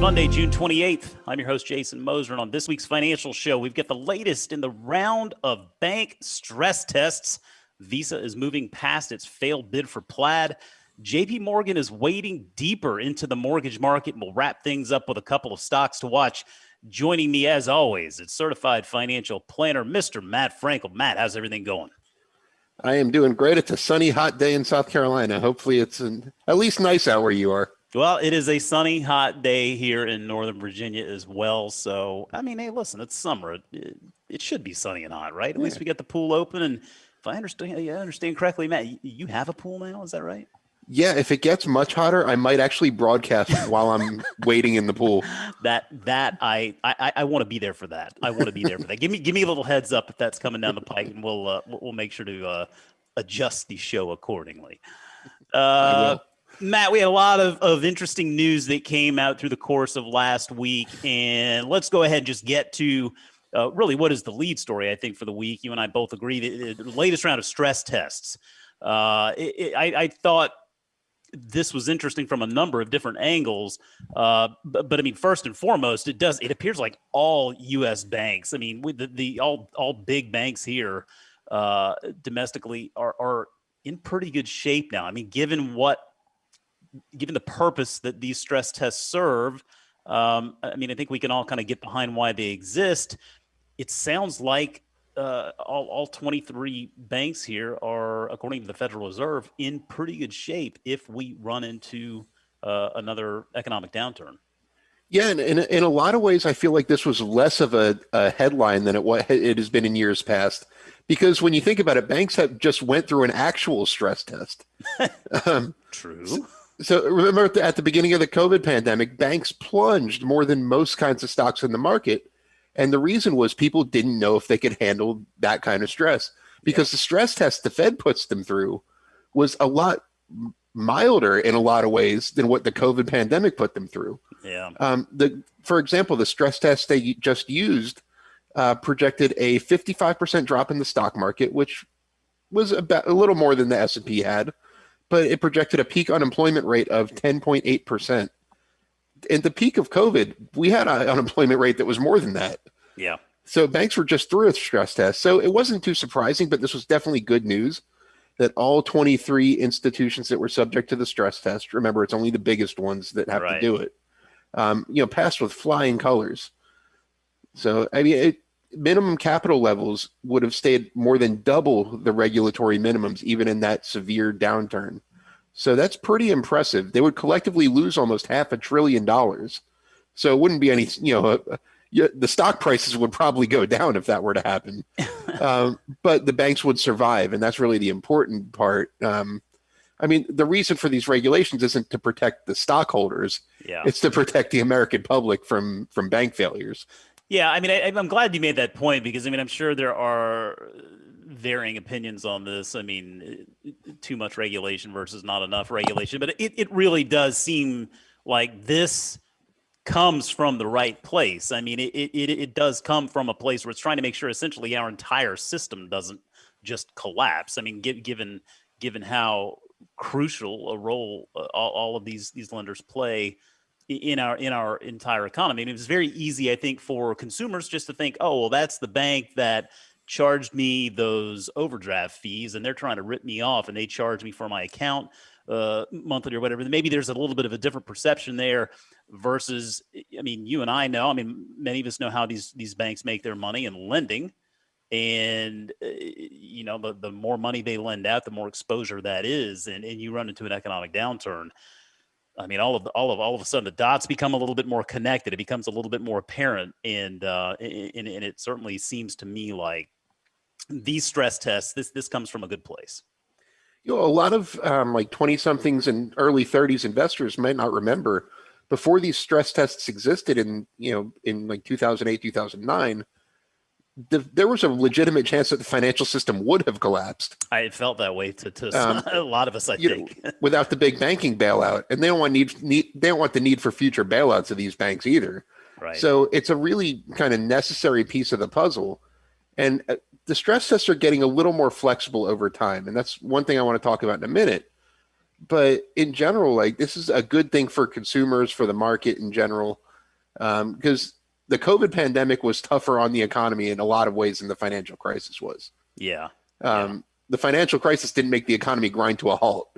Monday, June 28th. I'm your host, Jason Moser, and on this week's Financial Show, we've got the latest in the round of bank stress tests. Visa is moving past its failed bid for Plaid. JP Morgan is wading deeper into the mortgage market, and we'll wrap things up with a couple of stocks to watch. Joining me, as always, it's certified financial planner, Mr. Matt Frankel. Matt, how's everything going? I am doing great. It's a sunny, hot day in South Carolina. Hopefully it's at least nice out where you are. Well, it is a sunny, hot day here in Northern Virginia as well. So, I mean, hey, listen, it's summer. It should be sunny and hot, right? At least we got the pool open. And if I understand correctly, Matt, you have a pool now. Is that right? Yeah, if it gets much hotter, I might actually broadcast while I'm waiting in the pool. I want to be there for that. I want to be there for that. Give me a little heads up if that's coming down the pike, and we'll make sure to adjust the show accordingly. Matt, we had a lot of interesting news that came out through the course of last week, and let's go ahead and just get to really what is the lead story, I think, for the week. You and I both agree that the latest round of stress tests. I thought this was interesting from a number of different angles, but I mean, first and foremost, it appears like all U.S. banks. I mean, with all big banks here domestically are in pretty good shape now. I mean, given the purpose that these stress tests serve, I mean, I think we can all kind of get behind why they exist. It sounds like all 23 banks here are, according to the Federal Reserve, in pretty good shape if we run into another economic downturn. Yeah, and in a lot of ways, I feel like this was less of a headline than it has been in years past. Because when you think about it, banks have just went through an actual stress test. True. So remember at the beginning of the COVID pandemic, banks plunged more than most kinds of stocks in the market. And the reason was people didn't know if they could handle that kind of stress because the stress test the Fed puts them through was a lot milder in a lot of ways than what the COVID pandemic put them through. Yeah. For example, the stress test they just used projected a 55% drop in the stock market, which was about a little more than the S&P had. But it projected a peak unemployment rate of 10.8%. In the peak of COVID, we had an unemployment rate that was more than that. Yeah. So banks were just through a stress test. So it wasn't too surprising, but this was definitely good news that all 23 institutions that were subject to the stress test, remember, it's only the biggest ones that have to do it, passed with flying colors. So, I mean, minimum capital levels would have stayed more than double the regulatory minimums, even in that severe downturn. So that's pretty impressive. They would collectively lose almost $500 billion. So it wouldn't be any, the stock prices would probably go down if that were to happen. But the banks would survive. And that's really the important part. I mean, the reason for these regulations isn't to protect the stockholders. Yeah. It's to protect the American public from bank failures. Yeah, I mean, I'm glad you made that point because, I mean, I'm sure there are varying opinions on this. I mean, too much regulation versus not enough regulation. But it really does seem like this comes from the right place. I mean, it does come from a place where it's trying to make sure essentially our entire system doesn't just collapse. I mean, given how crucial a role all of these lenders play in our entire economy. I mean, it was very easy, I think, for consumers just to think, oh, well, that's the bank that charged me those overdraft fees and they're trying to rip me off and they charge me for my account monthly or whatever. Maybe there's a little bit of a different perception there versus, I mean, you and I know, I mean, many of us know how these banks make their money in lending. And, the more money they lend out, the more exposure that is. And you run into an economic downturn. I mean, all of a sudden the dots become a little bit more connected. It becomes a little bit more apparent, and it certainly seems to me like these stress tests. This comes from a good place. A lot of like 20-somethings and early 30s investors might not remember before these stress tests existed in like 2008, 2009. There was a legitimate chance that the financial system would have collapsed. I felt that way to a lot of us, I think, without the big banking bailout, and they don't want the need for future bailouts of these banks either. Right. So it's a really kind of necessary piece of the puzzle, and the stress tests are getting a little more flexible over time, and that's one thing I want to talk about in a minute. But in general, like this is a good thing for consumers, for the market in general. because the COVID pandemic was tougher on the economy in a lot of ways than the financial crisis was. Yeah. The financial crisis didn't make the economy grind to a halt.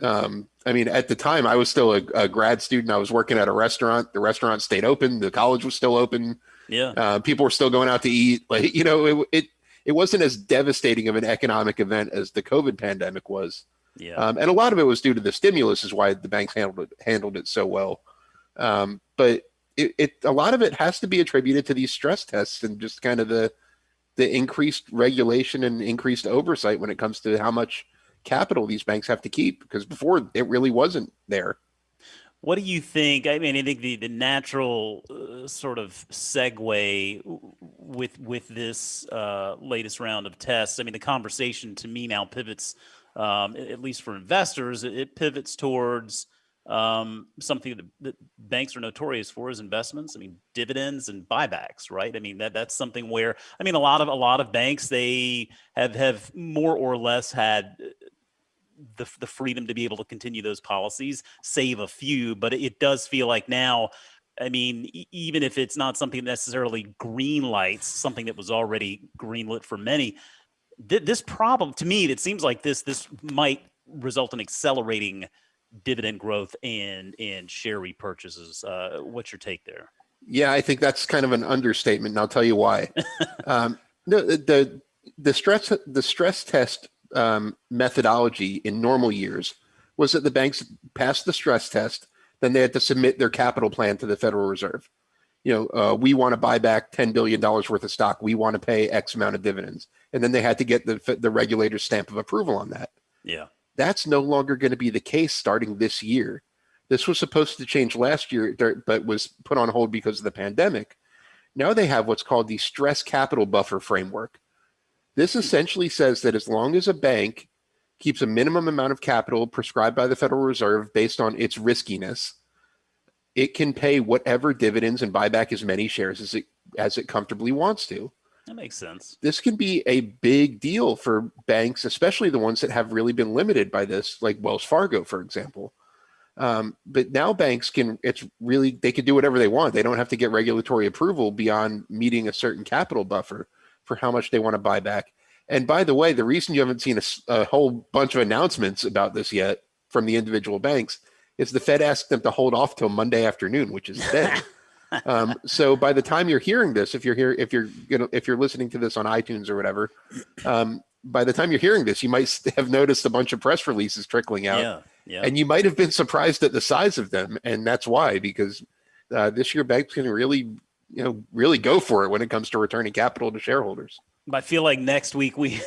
I mean, at the time, I was still a grad student. I was working at a restaurant. The restaurant stayed open. The college was still open. Yeah. People were still going out to eat. Like, it wasn't as devastating of an economic event as the COVID pandemic was. Yeah. And a lot of it was due to the stimulus, is why the banks handled it so well. But a lot of it has to be attributed to these stress tests and just kind of the increased regulation and increased oversight when it comes to how much capital these banks have to keep, because before it really wasn't there. What do you think? I mean, I think the natural sort of segue with this latest round of tests. I mean, the conversation to me now pivots, at least for investors, it pivots towards something that banks are notorious for, is investments. I mean, dividends and buybacks, right? I mean, that's something where, I mean, a lot of banks, they have more or less had the freedom to be able to continue those policies, save a few, but it does feel like now, I mean, even if it's not something necessarily green lights, something that was already greenlit for many, this problem, to me, it seems like this might result in accelerating dividend growth and share repurchases. What's your take there? Yeah, I think that's kind of an understatement, and I'll tell you why. No, the stress test methodology in normal years was that the banks passed the stress test, then they had to submit their capital plan to the Federal Reserve. We want to buy back $10 billion worth of stock. We want to pay X amount of dividends. And then they had to get the regulator's stamp of approval on that. Yeah. That's no longer going to be the case starting this year. This was supposed to change last year, but was put on hold because of the pandemic. Now they have what's called the stress capital buffer framework. This essentially says that as long as a bank keeps a minimum amount of capital prescribed by the Federal Reserve based on its riskiness, it can pay whatever dividends and buy back as many shares as it comfortably wants to. That makes sense. This can be a big deal for banks, especially the ones that have really been limited by this, like Wells Fargo, for example. But now banks they can do whatever they want. They don't have to get regulatory approval beyond meeting a certain capital buffer for how much they want to buy back. And by the way, the reason you haven't seen a whole bunch of announcements about this yet from the individual banks is the Fed asked them to hold off till Monday afternoon, which is today. So by the time you're hearing this, if you're listening to this on iTunes or whatever, by the time you're hearing this, you might have noticed a bunch of press releases trickling out. Yeah. And you might have been surprised at the size of them. And that's why, because this year banks can really go for it when it comes to returning capital to shareholders. I feel like next week we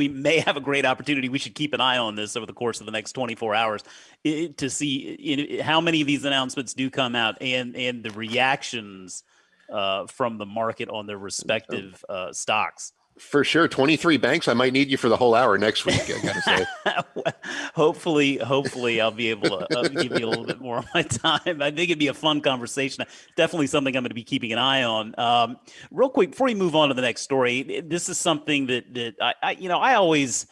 may have a great opportunity. We should keep an eye on this over the course of the next 24 hours to see how many of these announcements do come out and the reactions from the market on their respective stocks. For sure. 23 banks. I might need you for the whole hour next week, I gotta say. Hopefully I'll be able to give you a little bit more of my time. I think it'd be a fun conversation. Definitely something I'm going to be keeping an eye on. Real quick, before we move on to the next story, this is something that I always,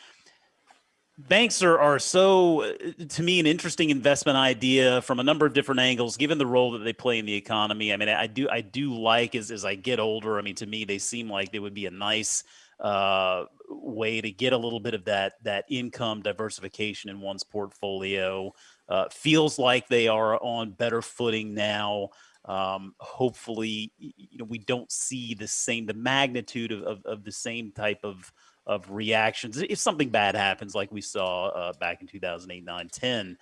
banks are so, to me, an interesting investment idea from a number of different angles, given the role that they play in the economy. I mean, I do like as I get older. I mean, to me, they seem like they would be a nice way to get a little bit of that income diversification in one's portfolio. Feels like they are on better footing now. Hopefully, we don't see the magnitude of the same type of reactions if something bad happens, like we saw back in 2008, 9, 10.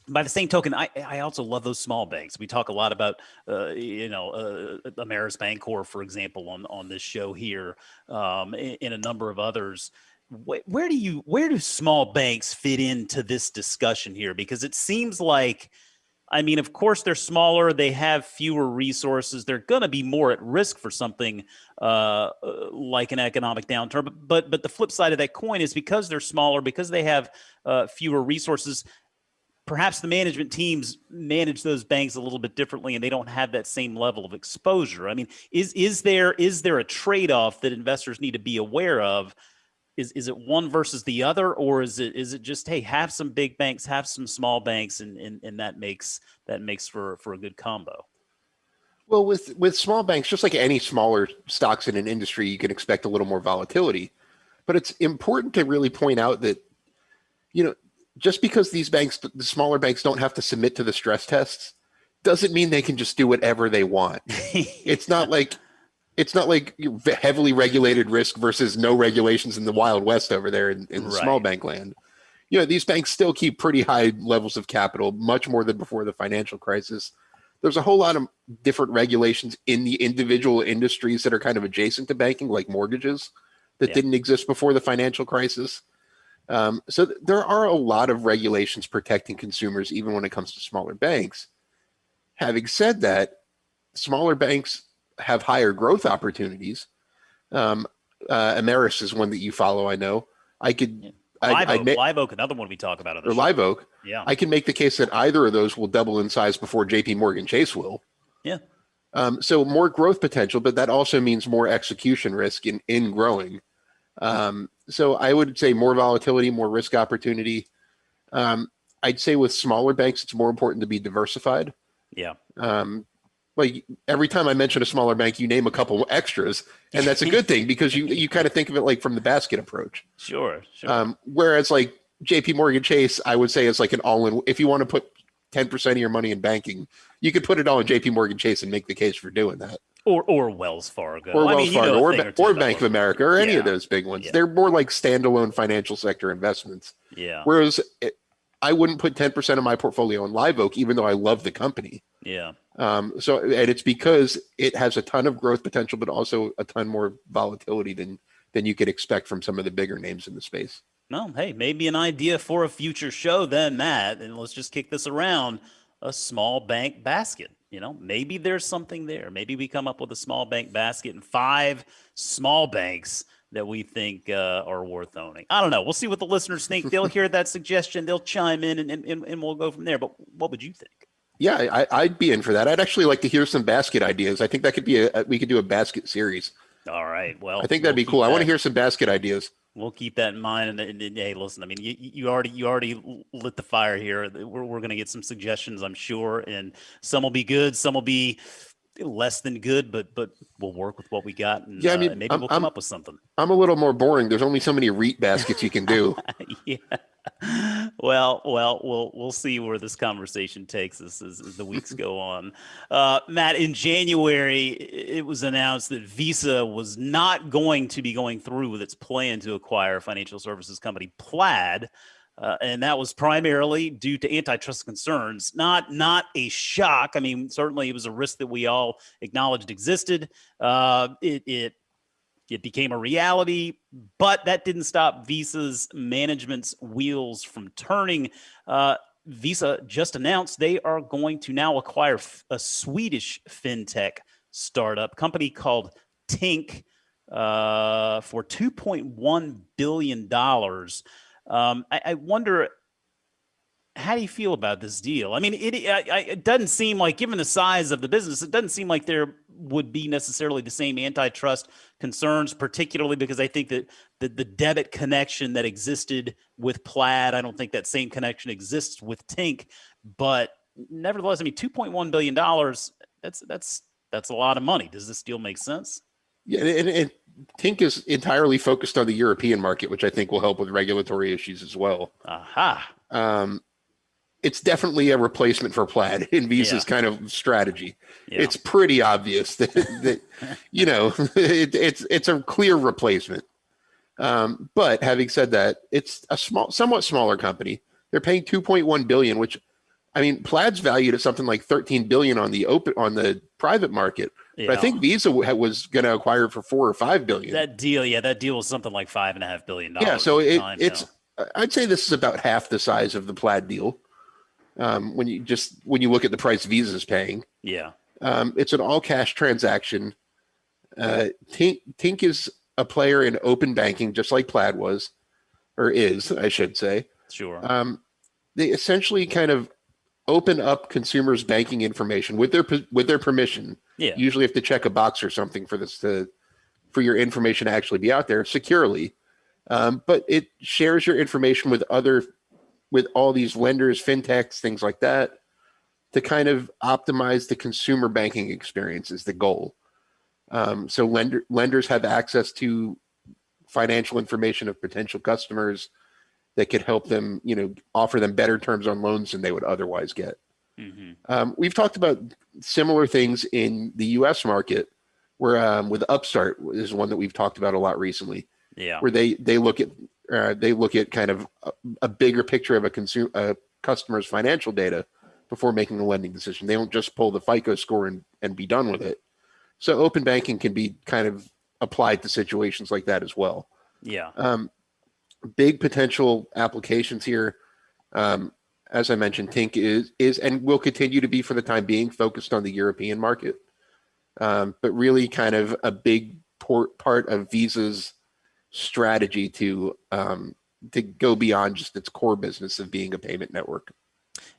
By the same token, I also love those small banks. We talk a lot about, Ameris Bancorp, for example, on this show here, in a number of others. Where do small banks fit into this discussion here? Because it seems like, I mean, of course, they're smaller. They have fewer resources. They're going to be more at risk for something like an economic downturn. But the flip side of that coin is, because they're smaller, because they have fewer resources, perhaps the management teams manage those banks a little bit differently, and they don't have that same level of exposure. I mean, is there a trade-off that investors need to be aware of? Is it one versus the other, or is it just, hey, have some big banks, have some small banks, and that makes for a good combo? Well, with small banks, just like any smaller stocks in an industry, you can expect a little more volatility. But it's important to really point out that, you know, just because these banks, the smaller banks, don't have to submit to the stress tests, doesn't mean they can just do whatever they want. It's not like heavily regulated risk versus no regulations in the Wild West over there in the small bank land. You know, these banks still keep pretty high levels of capital, much more than before the financial crisis. There's a whole lot of different regulations in the individual industries that are kind of adjacent to banking, like mortgages, that didn't exist before the financial crisis. So there are a lot of regulations protecting consumers, even when it comes to smaller banks. Having said that, smaller banks have higher growth opportunities. Ameris is one that you follow, I know. Live Oak, another one we talk about on the show. Live Oak. Yeah. I can make the case that either of those will double in size before JP Morgan Chase will. Yeah. So more growth potential, but that also means more execution risk in growing. So I would say more volatility, more risk opportunity. I'd say with smaller banks, it's more important to be diversified. Yeah. Like every time I mention a smaller bank, you name a couple extras, and that's a good thing because you kind of think of it like from the basket approach. Sure. Whereas like JP Morgan Chase, I would say is like an all-in. If you want to put 10% of your money in banking, you could put it all in JP Morgan Chase and make the case for doing that. Or Wells Fargo. Or Wells Fargo, or Bank of America, or any of those big ones. Yeah. They're more like standalone financial sector investments. Yeah. Whereas I wouldn't put 10% of my portfolio in Live Oak, even though I love the company. Yeah. And it's because it has a ton of growth potential, but also a ton more volatility than you could expect from some of the bigger names in the space. Well, hey, maybe an idea for a future show then, Matt, and let's just kick this around. A small bank basket. You know, maybe there's something there. Maybe we come up with a small bank basket and 5 small banks that we think are worth owning. I don't know. We'll see what the listeners think. They'll hear that suggestion. They'll chime in and we'll go from there. But what would you think? Yeah, I'd be in for that. I'd actually like to hear some basket ideas. I think that could be we could do a basket series. All right. Well, I think that'd be cool. I want to hear some basket ideas. We'll keep that in mind. And hey, listen, I mean, you already lit the fire here. We're going to get some suggestions, I'm sure, and some will be good, some will be less than good, but we'll work with what we got. And, yeah, I mean, maybe we'll come up with something. I'm a little more boring. There's only so many REIT baskets you can do. Yeah. Well, we'll see where this conversation takes us as the weeks go on. Matt, in January, it was announced that Visa was not going to be going through with its plan to acquire financial services company Plaid. And that was primarily due to antitrust concerns. Not a shock. I mean, certainly it was a risk that we all acknowledged existed. It became a reality, but that didn't stop Visa's management's wheels from turning. Visa just announced they are going to now acquire a Swedish fintech startup company called Tink for $2.1 billion. I wonder, how do you feel about this deal? I mean, it doesn't seem like, given the size of the business, it doesn't seem like there would be necessarily the same antitrust concerns, particularly because I think that the debit connection that existed with Plaid, I don't think that same connection exists with Tink. But nevertheless, I mean, $2.1 billion, that's a lot of money. Does this deal make sense? Yeah, and Tink is entirely focused on the European market, which I think will help with regulatory issues as well. Aha. It's definitely a replacement for Plaid in Visa's kind of strategy. Yeah. It's pretty obvious that you know, it's a clear replacement. But having said that, it's a somewhat smaller company. They're paying $2.1 billion, which, I mean, Plaid's valued at something like $13 billion on the private market. Yeah. But I think Visa was going to acquire it for $4 or $5 billion. That deal was something like $5.5 billion. Yeah, so it's I'd say this is about half the size of the Plaid deal. When you look at the price Visa's paying. Yeah. It's an all cash transaction. Tink is a player in open banking, just like Plaid was, or is, I should say. Sure. They essentially kind of open up consumers' banking information with their permission. Yeah. Usually have to check a box or something for your information to actually be out there securely. But it shares your information with all these lenders, fintechs, things like that. to kind of optimize the consumer banking experience is the goal. So lenders have access to financial information of potential customers that could help them, offer them better terms on loans than they would otherwise get. We've talked about similar things in the U.S. market, where with Upstart is one that we've talked about a lot recently. Yeah, where they look at kind of a bigger picture of a customer's financial data before making a lending decision. They don't just pull the FICO score and be done with it. So open banking can be kind of applied to situations like that as well. Yeah. Big potential applications here. As I mentioned, Tink is and will continue to be for the time being focused on the European market, but really kind of a big part of Visa's strategy to go beyond just its core business of being a payment network.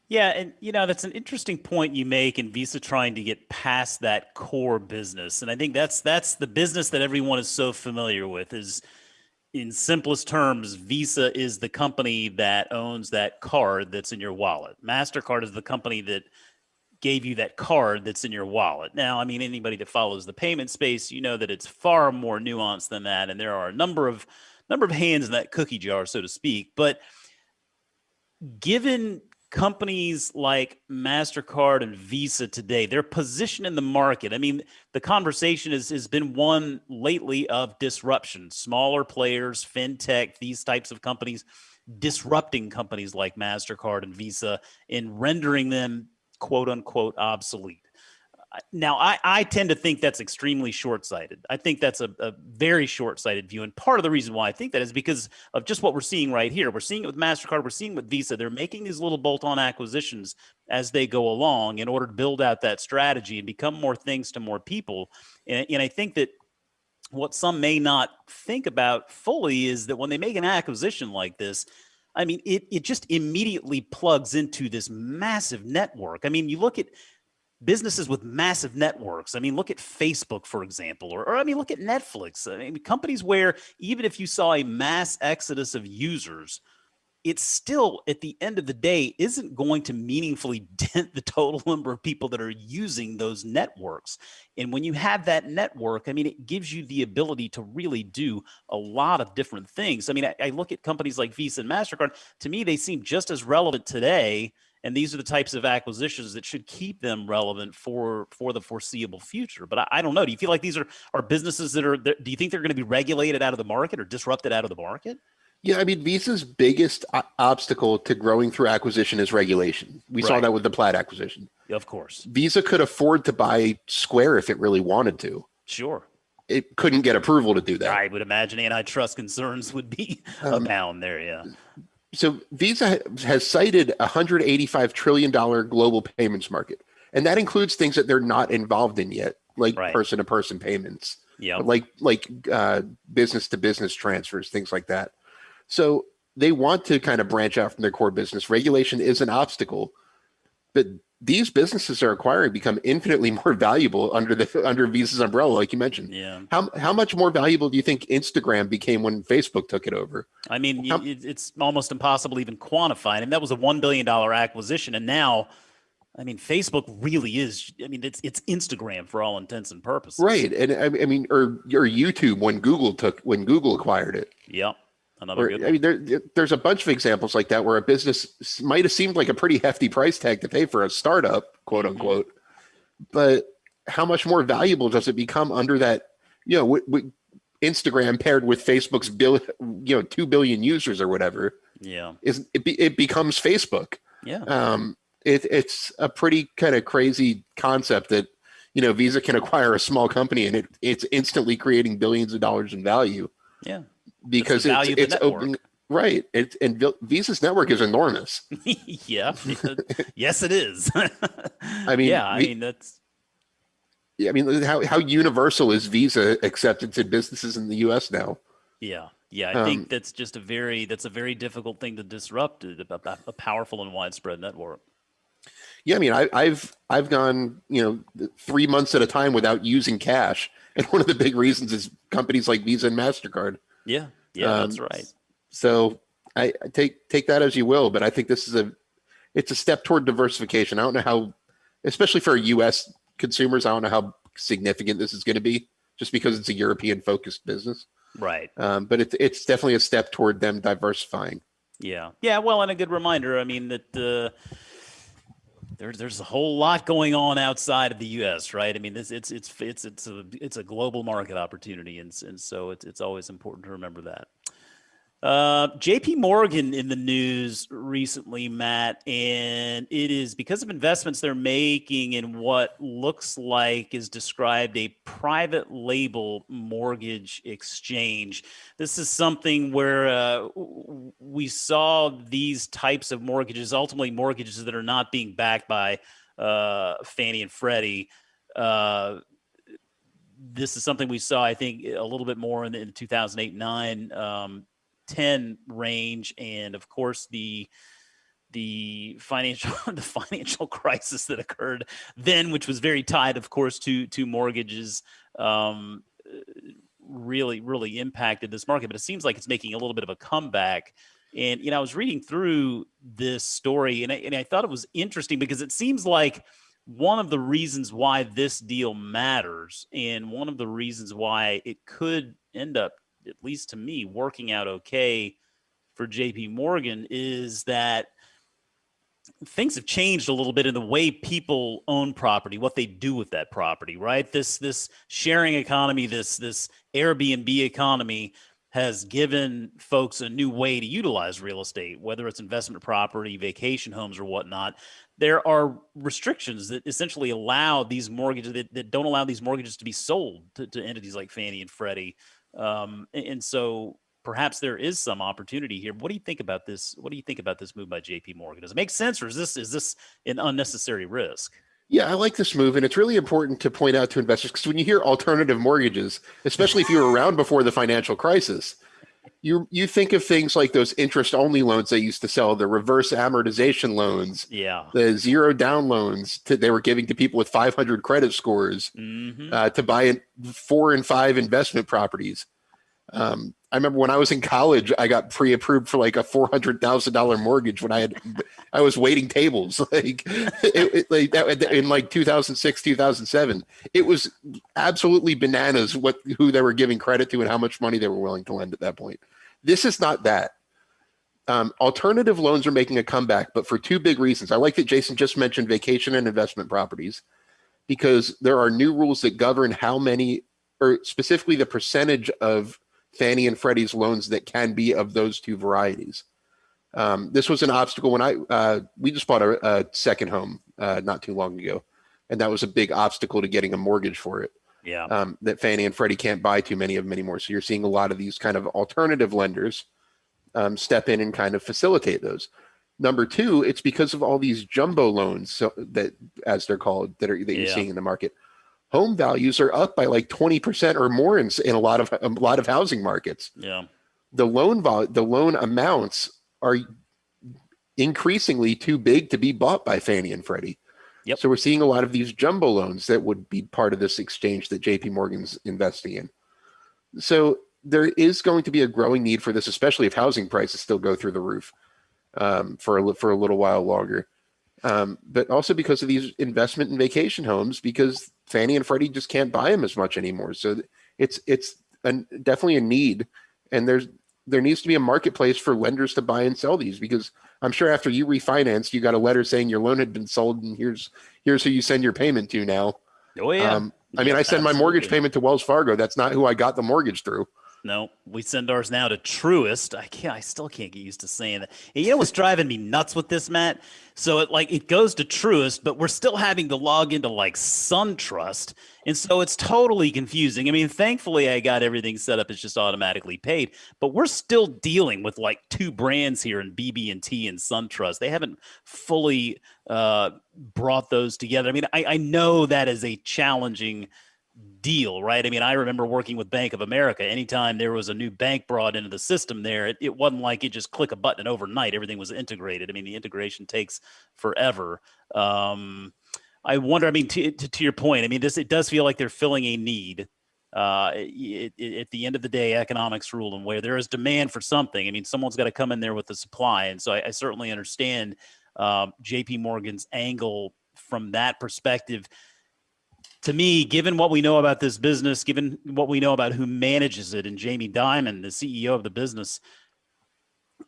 Yeah, and that's an interesting point you make in Visa trying to get past that core business. And I think that's the business that everyone is so familiar with. Is, in simplest terms, Visa is the company that owns that card that's in your wallet. MasterCard is the company that gave you that card that's in your wallet. Now, I mean, anybody that follows the payment space, that it's far more nuanced than that, and there are a number of hands in that cookie jar, so to speak. But given companies like MasterCard and Visa today, their position in the market, I mean, the conversation has been one lately of disruption. Smaller players, fintech, these types of companies, disrupting companies like MasterCard and Visa and rendering them, quote unquote, obsolete. Now, I tend to think that's extremely short-sighted. I think that's a very short-sighted view. And part of the reason why I think that is because of just what we're seeing right here. We're seeing it with MasterCard. We're seeing it with Visa. They're making these little bolt-on acquisitions as they go along in order to build out that strategy and become more things to more people. And I think that what some may not think about fully is that when they make an acquisition like this, I mean, it just immediately plugs into this massive network. I mean, you look at businesses with massive networks. I mean, look at Facebook, for example, or I mean, look at Netflix. I mean, companies where even if you saw a mass exodus of users, it still, at the end of the day, isn't going to meaningfully dent the total number of people that are using those networks. And when you have that network, I mean, it gives you the ability to really do a lot of different things. I mean, I look at companies like Visa and MasterCard. To me, they seem just as relevant today. And these are the types of acquisitions that should keep them relevant for the foreseeable future. But I don't know. Do you feel like these are businesses do you think they're going to be regulated out of the market or disrupted out of the market? Yeah, I mean, Visa's biggest obstacle to growing through acquisition is regulation. We saw that with the Plaid acquisition. Of course. Visa could afford to buy Square if it really wanted to. Sure. It couldn't get approval to do that. I would imagine antitrust concerns would be abound there, yeah. So Visa has cited a $185 trillion global payments market, and that includes things that they're not involved in yet, like person-to-person payments, like business-to-business transfers, things like that. So they want to kind of branch out from their core business. Regulation is an obstacle, but these businesses are acquiring become infinitely more valuable under Visa's umbrella, like you mentioned. Yeah. How much more valuable do you think Instagram became when Facebook took it over? I mean, it's almost impossible to even quantify. And that was a $1 billion acquisition. And now, I mean, Facebook really is, I mean, it's Instagram for all intents and purposes. Right. And I mean, or YouTube when Google acquired it. Yep. Another good one. I mean, there's a bunch of examples like that where a business might have seemed like a pretty hefty price tag to pay for a startup, quote unquote. But how much more valuable does it become under that, Instagram paired with Facebook's 2 billion users or whatever? Yeah. It becomes Facebook. Yeah. It's a pretty kind of crazy concept that, Visa can acquire a small company and it's instantly creating billions of dollars in value. Yeah. Because it's open, right? And Visa's network is enormous. Yeah, yes, it is. I mean, that's. Yeah, I mean, how universal is Visa acceptance in businesses in the U.S. now? Yeah, I think that's a very difficult thing to disrupt. A powerful and widespread network. Yeah, I mean, I've gone 3 months at a time without using cash, and one of the big reasons is companies like Visa and MasterCard. Yeah, that's right. So I take that as you will, but I think it's a step toward diversification. I don't know especially for U.S. consumers. I don't know how significant this is going to be, just because it's a European-focused business. Right. But it's definitely a step toward them diversifying. Yeah. Yeah. Well, and a good reminder. I mean that there's a whole lot going on outside of the U.S. Right. I mean, it's a global market opportunity, and so it's always important to remember that. JP Morgan in the news recently, Matt, and it is because of investments they're making in what looks like is described a private label mortgage exchange. This is something where we saw these types of mortgages, ultimately mortgages that are not being backed by Fannie and Freddie. This is something we saw, I think, a little bit more in the 2008-9 10 range, and of course the financial crisis that occurred then, which was very tied, of course, to mortgages, really impacted this market. But it seems like it's making a little bit of a comeback. And I was reading through this story, and I thought it was interesting because it seems like one of the reasons why this deal matters, and one of the reasons why it could end up, at least to me, working out okay for JP Morgan, is that things have changed a little bit in the way people own property, what they do with that property, right? This sharing economy, this Airbnb economy has given folks a new way to utilize real estate, whether it's investment property, vacation homes, or whatnot. There are restrictions that essentially allow these mortgages that don't allow these mortgages to be sold to entities like Fannie and Freddie. And so perhaps there is some opportunity here. What do you think about this? What do you think about this move by JP Morgan? Does it make sense, or is this an unnecessary risk? Yeah, I like this move, and it's really important to point out to investors, because when you hear alternative mortgages, especially if you were around before the financial crisis, you think of things like those interest-only loans they used to sell, the reverse amortization loans, the zero down loans they were giving to people with 500 credit scores to buy 4 and 5 investment properties. I remember when I was in college, I got pre-approved for like a $400,000 mortgage when I was waiting tables like that in like 2006, 2007. It was absolutely bananas who they were giving credit to and how much money they were willing to lend at that point. This is not that. Alternative loans are making a comeback, but for 2 big reasons. I like that Jason just mentioned vacation and investment properties, because there are new rules that govern how many, or specifically the percentage of Fannie and Freddie's loans that can be of those 2 varieties. This was an obstacle when we just bought a second home not too long ago, and that was a big obstacle to getting a mortgage for it. Yeah. That Fannie and Freddie can't buy too many of them anymore. So you're seeing a lot of these kind of alternative lenders step in and kind of facilitate those. Number 2, it's because of all these jumbo loans, that, as they're called, that you're seeing in the market. Home values are up by like 20% or more in a lot of housing markets. Yeah. The loan amounts are increasingly too big to be bought by Fannie and Freddie. Yep. So we're seeing a lot of these jumbo loans that would be part of this exchange that JP Morgan's investing in. So there is going to be a growing need for this, especially if housing prices still go through the roof for a little while longer. But also because of these investment and vacation homes, because Fannie and Freddie just can't buy them as much anymore. So it's definitely a need, and there needs to be a marketplace for lenders to buy and sell these, because I'm sure after you refinanced, you got a letter saying your loan had been sold, and here's who you send your payment to now. Oh yeah. I mean, I send my mortgage payment to Wells Fargo. That's not who I got the mortgage through. No, we send ours now to Truist. I still can't get used to saying that. And you know what's driving me nuts with this, Matt? So it goes to Truist, but we're still having to log into like SunTrust, and so it's totally confusing. I mean, thankfully I got everything set up; it's just automatically paid. But we're still dealing with like 2 brands here in BB&T and SunTrust. They haven't fully brought those together. I mean, I know that is a challenging deal, right? I mean, I remember working with Bank of America. Anytime there was a new bank brought into the system there, it wasn't like you just click a button and overnight everything was integrated. I mean, the integration takes forever. I wonder, I mean, to your point, I mean, it does feel like they're filling a need. At the end of the day, economics rule, and where there is demand for something, I mean, someone's got to come in there with the supply. And so I certainly understand JP Morgan's angle from that perspective, to me, given what we know about this business, given what we know about who manages it and Jamie Dimon, the CEO of the business,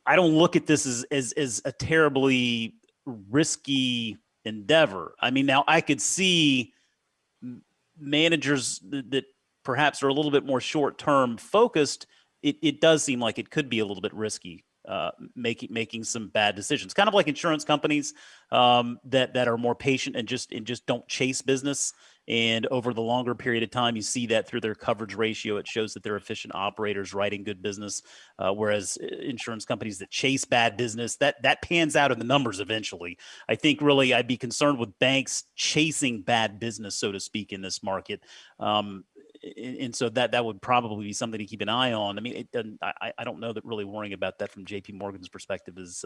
I don't look at this as a terribly risky endeavor. I mean, now I could see managers that perhaps are a little bit more short-term focused. It does seem like it could be a little bit risky, making some bad decisions, kind of like insurance companies that are more patient and just don't chase business. And over the longer period of time, you see that through their coverage ratio. It shows that they're efficient operators writing good business, whereas insurance companies that chase bad business, that pans out in the numbers eventually. I think really I'd be concerned with banks chasing bad business, so to speak, in this market. And so that would probably be something to keep an eye on. I mean, I don't know that really worrying about that from JP Morgan's perspective is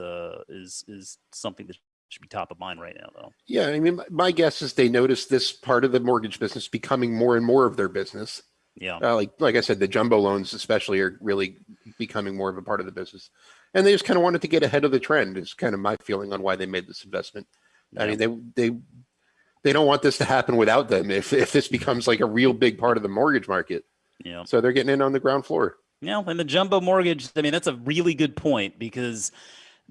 something that should be top of mind right now, though. Yeah, I mean, my guess is they noticed this part of the mortgage business becoming more and more of their business. Yeah. Like I said, the jumbo loans especially are really becoming more of a part of the business. And they just kind of wanted to get ahead of the trend is kind of my feeling on why they made this investment. Yeah. I mean, they don't want this to happen without them if this becomes like a real big part of the mortgage market. Yeah. So they're getting in on the ground floor. Yeah, and the jumbo mortgage, I mean, that's a really good point because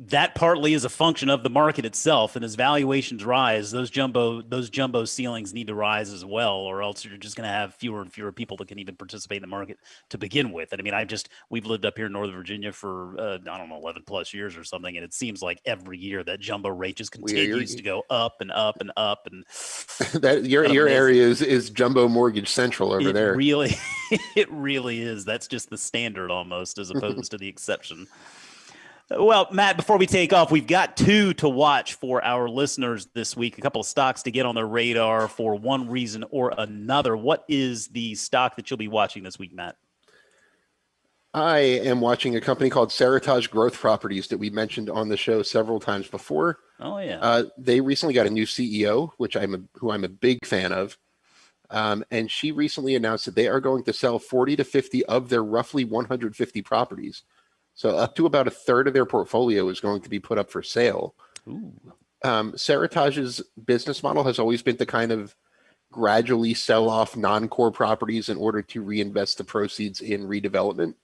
that partly is a function of the market itself. And as valuations rise, those jumbo ceilings need to rise as well, or else you're just going to have fewer and fewer people that can even participate in the market to begin with. And I mean, we've lived up here in Northern Virginia for, I don't know, 11 plus years or something. And it seems like every year that jumbo rate just continues to go up and up and up. And that your area is jumbo mortgage central over there. Really, it really is. That's just the standard almost as opposed to the exception. Well, Matt, before we take off, we've got two to watch for our listeners this week, a couple of stocks to get on their radar for one reason or another. What is the stock that you'll be watching this week, Matt? I am watching a company called Seritage Growth Properties that we mentioned on the show several times before. Oh, yeah. They recently got a new CEO, who I'm a big fan of. And she recently announced that they are going to sell 40 to 50 of their roughly 150 properties. So up to about a third of their portfolio is going to be put up for sale. Ooh. Seritage's business model has always been to kind of gradually sell off non-core properties in order to reinvest the proceeds in redevelopment.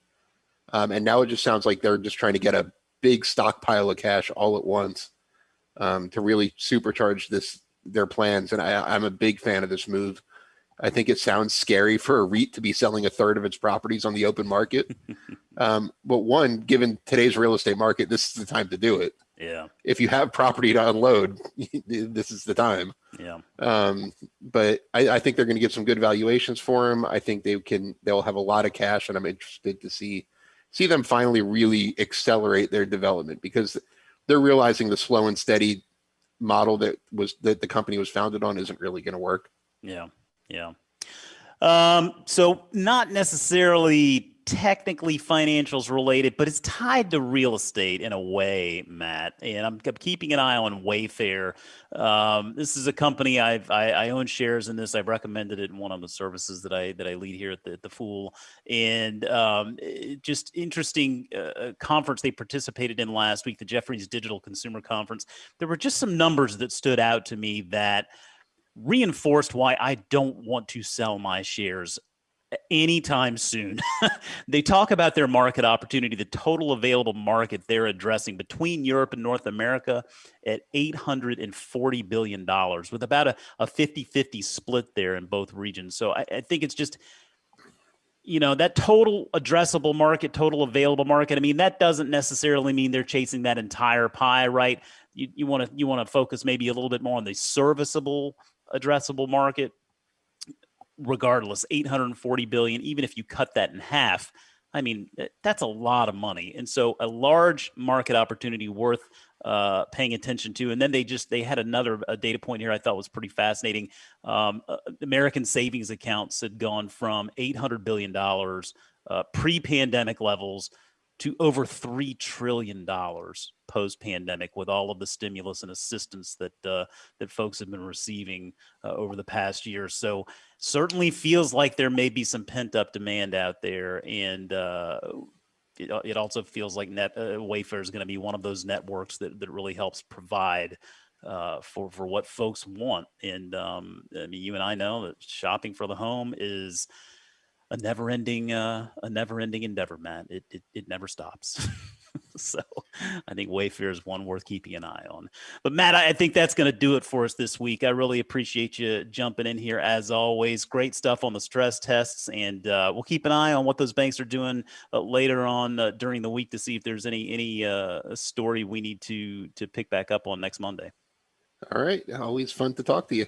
And now it just sounds like they're just trying to get a big stockpile of cash all at once to really supercharge their plans. And I'm a big fan of this move. I think it sounds scary for a REIT to be selling a third of its properties on the open market. But one, given today's real estate market, this is the time to do it. Yeah. If you have property to unload, this is the time. Yeah. But I think they're going to get some good valuations for them. I think they'll have a lot of cash, and I'm interested to see them finally really accelerate their development because they're realizing the slow and steady model that the company was founded on isn't really going to work. Yeah. Yeah. So not necessarily technically financials related, but it's tied to real estate in a way, Matt. And I'm keeping an eye on Wayfair. This is a company I own shares in this. I've recommended it in one of the services that I lead here at the Fool. And just interesting conference they participated in last week, the Jefferies Digital Consumer Conference. There were just some numbers that stood out to me that reinforced why I don't want to sell my shares anytime soon. They talk about their market opportunity, the total available market they're addressing between Europe and North America at $840 billion with about a 50-50 split there in both regions. So I think it's just, that total addressable market, total available market. I mean, that doesn't necessarily mean they're chasing that entire pie, right? You want to focus maybe a little bit more on the serviceable addressable market. Regardless, 840 billion, even if you cut that in half, I mean, that's a lot of money. And so a large market opportunity worth paying attention to. And then they had another data point here I thought was pretty fascinating. American savings accounts had gone from $800 billion pre-pandemic levels to over $3 trillion post-pandemic with all of the stimulus and assistance that folks have been receiving over the past year. So certainly feels like there may be some pent-up demand out there. And it also feels like Wayfair is going to be one of those networks that really helps provide for what folks want. And I mean, you and I know that shopping for the home is a never-ending endeavor, Matt. It never stops. So I think Wayfair is one worth keeping an eye on. But Matt, I think that's going to do it for us this week. I really appreciate you jumping in here as always. Great stuff on the stress tests, and we'll keep an eye on what those banks are doing later on during the week to see if there's any story we need to pick back up on next Monday. All right. Always fun to talk to you.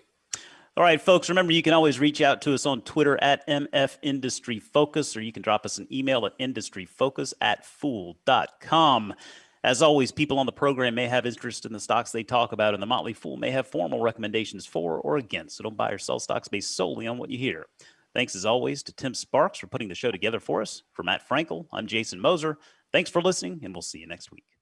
All right, folks, remember you can always reach out to us on Twitter at MF Industry Focus, or you can drop us an email at industryfocus@fool.com. As always, people on the program may have interest in the stocks they talk about, and the Motley Fool may have formal recommendations for or against, so don't buy or sell stocks based solely on what you hear. Thanks, as always, to Tim Sparks for putting the show together for us. For Matt Frankel, I'm Jason Moser. Thanks for listening, and we'll see you next week.